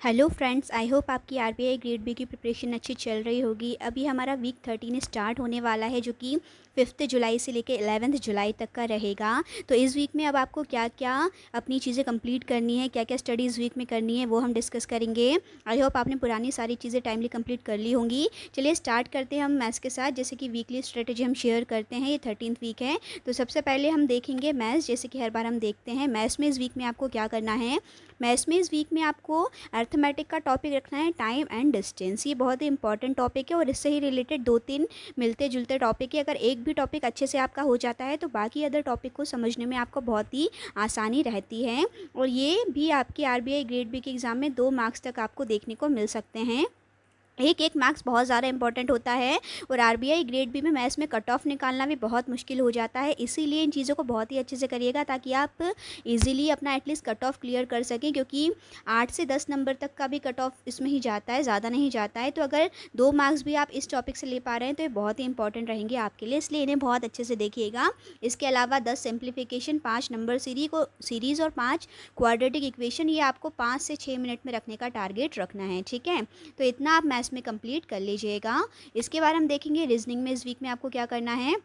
Hello friends, I hope आपकी RBI grade B की preparation अच्छी चल रही होगी। अभी हमारा वीक 13 स्टार्ट होने वाला है, जो कि 5 जुलाई से लेकर 11 जुलाई तक का रहेगा। तो इस वीक में अब आपको क्या क्या अपनी चीज़ें कंप्लीट करनी है, क्या क्या स्टडीज़ वीक में करनी है, वो हम डिस्कस करेंगे। आई होप आपने पुरानी सारी चीज़ें टाइमली कंप्लीट कर ली होंगी। चलिए स्टार्ट करते हैं हम मैथ्स के साथ। जैसे कि वीकली स्ट्रेटेजी हम शेयर करते हैं, ये 13th वीक है। तो सबसे पहले हम देखेंगे मैथ्स। जैसे कि हर बार हम देखते हैं मैथ्स में इस वीक में आपको क्या करना है। मैथ्स में इस वीक में आपको अर्थमेटिक का टॉपिक रखना है, टाइम एंड डिस्टेंस। ये बहुत ही इंपॉर्टेंट टॉपिक है और इससे ही रिलेटेड 2-3 मिलते जुलते टॉपिक है। अगर एक भी टॉपिक अच्छे से आपका हो जाता है तो बाकी अदर टॉपिक को समझने में आपको बहुत ही आसानी रहती है। और ये भी आपकी आरबीआई ग्रेड बी के एग्ज़ाम में 2 मार्क्स तक आपको देखने को मिल सकते हैं। एक एक मार्क्स बहुत ज़्यादा इंपॉर्टेंट होता है और आरबीआई ग्रेड बी में मैथ्स में कट ऑफ निकालना भी बहुत मुश्किल हो जाता है। इसीलिए इन चीज़ों को बहुत ही अच्छे से करिएगा ताकि आप इजीली अपना एटलीस्ट कट ऑफ क्लियर कर सकें, क्योंकि 8 से 10 नंबर तक का भी कट ऑफ इसमें ही जाता है, ज़्यादा नहीं जाता है। तो अगर 2 मार्क्स भी आप इस टॉपिक से ले पा रहे हैं तो ये बहुत ही इंपॉर्टेंट रहेंगे आपके लिए, इसलिए इन्हें बहुत अच्छे से देखिएगा। इसके अलावा 10 सिंप्लीफिकेशन, 5 नंबर सीरीज़ और 5 क्वाड्रेटिक इक्वेशन, ये आपको 5 से 6 मिनट में रखने का टारगेट रखना है, ठीक है। तो इतना आप मैथ्स में कंप्लीट कर लीजिएगा। इसके बाद हम देखेंगे रीजनिंग में इस वीक में आपको क्या करना है।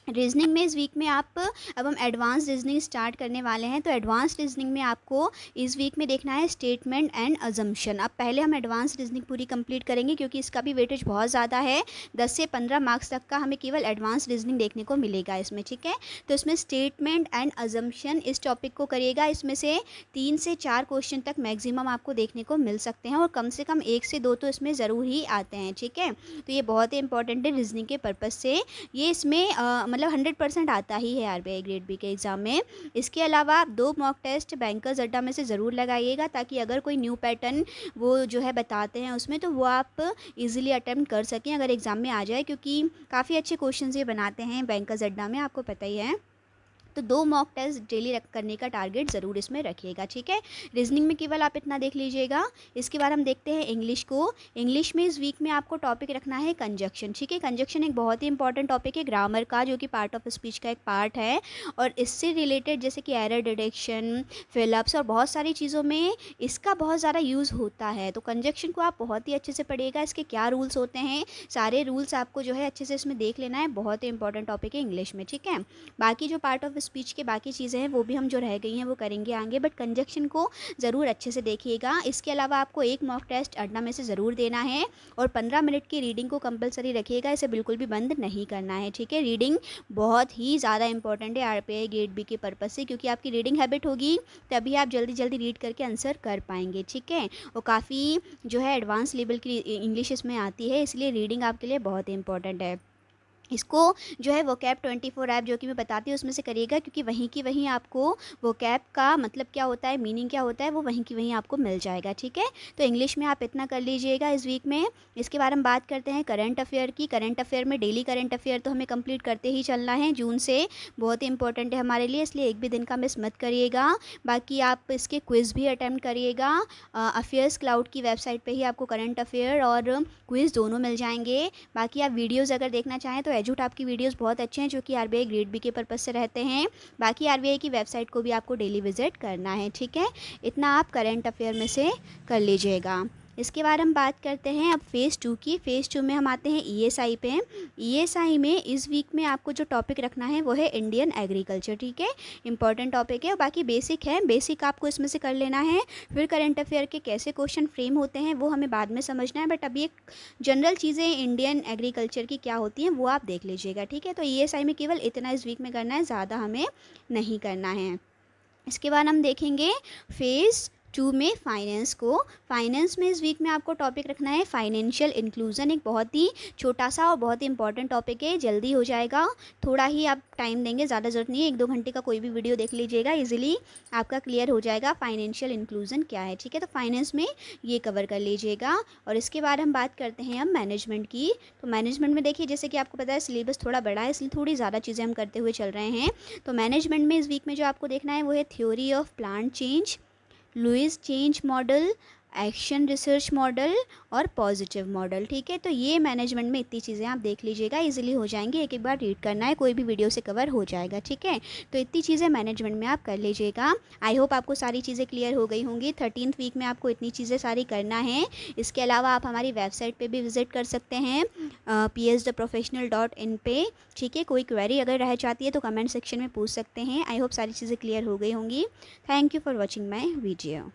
रीजनिंग में इस वीक में आप अब हम एडवांस रीजनिंग स्टार्ट करने वाले हैं। तो एडवांस रीजनिंग में आपको इस वीक में देखना है स्टेटमेंट एंड अजम्पशन। अब पहले हम एडवांस रीजनिंग पूरी कंप्लीट करेंगे क्योंकि इसका भी वेटेज बहुत ज़्यादा है। 10 से 15 मार्क्स तक का हमें केवल एडवांस रीजनिंग देखने को मिलेगा इसमें, ठीक है। तो इसमें स्टेटमेंट एंड अजम्पशन इस टॉपिक को करिएगा। इसमें से 3 से 4 क्वेश्चन तक मैक्सिमम आपको देखने को मिल सकते हैं और कम से कम 1 से 2 तो इसमें ज़रूर ही आते हैं, ठीक है। तो ये बहुत ही इंपॉर्टेंट है रीजनिंग के पर्पज़ से। ये इसमें मतलब 100% आता ही है आरबीआई ग्रेड बी के एग्ज़ाम में। इसके अलावा आप 2 मॉक टेस्ट बैंकर्स अड्डा में से ज़रूर लगाइएगा ताकि अगर कोई न्यू पैटर्न वो जो है बताते हैं उसमें, तो वो आप इजीली अटेम्प्ट कर सकें अगर एग्ज़ाम में आ जाए, क्योंकि काफ़ी अच्छे क्वेश्चंस ये बनाते हैं बैंकर्स अड्डा में, आपको पता ही है। तो 2 मॉक टेस्ट डेली करने का टारगेट ज़रूर इसमें रखिएगा, ठीक है। रीजनिंग में केवल आप इतना देख लीजिएगा। इसके बाद हम देखते हैं इंग्लिश को। इंग्लिश में इस वीक में आपको टॉपिक रखना है कंजक्शन, ठीक है। कंजक्शन एक बहुत ही इंपॉर्टेंट टॉपिक है ग्रामर का, जो कि पार्ट ऑफ स्पीच का एक पार्ट है और इससे रिलेटेड जैसे कि एरर डिटेक्शन, फिलअप्स और बहुत सारी चीज़ों में इसका बहुत ज़्यादा यूज़ होता है। तो कंजक्शन को आप बहुत ही अच्छे से पढ़िएगा। इसके क्या रूल्स होते हैं, सारे रूल्स आपको जो है अच्छे से इसमें देख लेना है। बहुत ही इंपॉर्टेंट टॉपिक है इंग्लिश में, ठीक है। बाकी जो पार्ट ऑफ स्पीच के बाकी चीज़ें हैं वो भी हम जो रह गई हैं वो करेंगे आगे, बट कंजक्शन को ज़रूर अच्छे से देखिएगा। इसके अलावा आपको एक मॉक टेस्ट अड्डा में से ज़रूर देना है और 15 मिनट की रीडिंग को कंपलसरी रखिएगा। इसे बिल्कुल भी बंद नहीं करना है, ठीक है। रीडिंग बहुत ही ज़्यादा इंपॉर्टेंट है आरपीआई ग्रेड बी के पर्पज़ से, क्योंकि आपकी रीडिंग हैबिट होगी तभी आप जल्दी जल्दी रीड करके आंसर कर पाएंगे, ठीक है। और काफ़ी जो है एडवांस लेवल की इंग्लिश इसमें आती है, इसलिए रीडिंग आपके लिए बहुत इंपॉर्टेंट है। इसको जो है वोकैब 24 ऐप जो कि मैं बताती हूँ उसमें से करिएगा, क्योंकि वहीं की वहीं आपको वोकैब का मतलब क्या होता है, मीनिंग क्या होता है, वो वहीं की वहीं आपको मिल जाएगा, ठीक है। तो इंग्लिश में आप इतना कर लीजिएगा इस वीक में। इसके बारे में बात करते हैं करंट अफेयर की। करंट अफेयर में डेली करंट अफेयर तो हमें कंप्लीट करते ही चलना है जून से, बहुत ही इंपॉर्टेंट है हमारे लिए, इसलिए एक भी दिन का मिस मत करिएगा। बाकी आप इसके क्विज़ भी अटैम्प्ट करिएगा। अफेयर्स क्लाउड की वेबसाइट पर ही आपको करंट अफेयर और क्विज़ दोनों मिल जाएंगे। बाकी आप वीडियोज़ अगर देखना चाहें तो एजुट आपकी वीडियोस बहुत अच्छे हैं जो कि आरबीआई ग्रेड बी के पर्पज़ से रहते हैं। बाकी आरबीआई की वेबसाइट को भी आपको डेली विजिट करना है, ठीक है। इतना आप करंट अफेयर में से कर लीजिएगा। इसके बाद हम बात करते हैं अब फ़ेज़ 2 की। फ़ेज़ 2 में हम आते हैं ईएसआई पे। ईएसआई में इस वीक में आपको जो टॉपिक रखना है वो है इंडियन एग्रीकल्चर, ठीक है। इंपॉर्टेंट टॉपिक है और बाकी बेसिक है, बेसिक आपको इसमें से कर लेना है। फिर करंट अफेयर के कैसे क्वेश्चन फ्रेम होते हैं वो हमें बाद में समझना है, बट अभी एक जनरल चीज़ें इंडियन एग्रीकल्चर की क्या होती हैं वो आप देख लीजिएगा, ठीक है। तो ईएसआई में केवल इतना इस वीक में करना है, ज़्यादा हमें नहीं करना है। इसके बाद हम देखेंगे फ़ेज़ 2 में फाइनेंस को। फाइनेंस में इस वीक में आपको टॉपिक रखना है फाइनेंशियल इंक्लूजन। एक बहुत ही छोटा सा और बहुत ही इंपॉर्टेंट टॉपिक है, जल्दी हो जाएगा। थोड़ा ही आप टाइम देंगे, ज़्यादा ज़रूरत नहीं है, 1-2 घंटे का कोई भी वीडियो देख लीजिएगा, इजीली आपका क्लियर हो जाएगा फाइनेंशियल इंक्लूजन क्या है, ठीक है। तो फाइनेंस में ये कवर कर लीजिएगा। और इसके बाद हम बात करते हैं अब मैनेजमेंट की। तो मैनेजमेंट में देखिए जैसे कि आपको पता है सिलेबस थोड़ा बड़ा है, इसलिए थोड़ी ज़्यादा चीज़ें हम करते हुए चल रहे हैं। तो मैनेजमेंट में इस वीक में जो आपको देखना है वो है theory of plant change, Lewis change model, action research model और पॉजिटिव मॉडल। ठीक है, तो ये मैनेजमेंट में इतनी चीज़ें आप देख लीजिएगा, इजीली हो जाएंगी, एक एक बार रीड करना है, कोई भी वीडियो से कवर हो जाएगा। ठीक है, तो इतनी चीज़ें मैनेजमेंट में आप कर लीजिएगा। आई होप आपको सारी चीज़ें क्लियर हो गई होंगी। 13th वीक में आपको इतनी चीज़ें सारी करना है। इसके अलावा आप हमारी वेबसाइट पे भी विजिट कर सकते हैं pstheprofessional.in पे। ठीक है, कोई क्वेरी अगर रह जाती है तो कमेंट सेक्शन में पूछ सकते हैं। आई होप सारी चीज़ें क्लियर हो गई होंगी। Thank you for watching my video.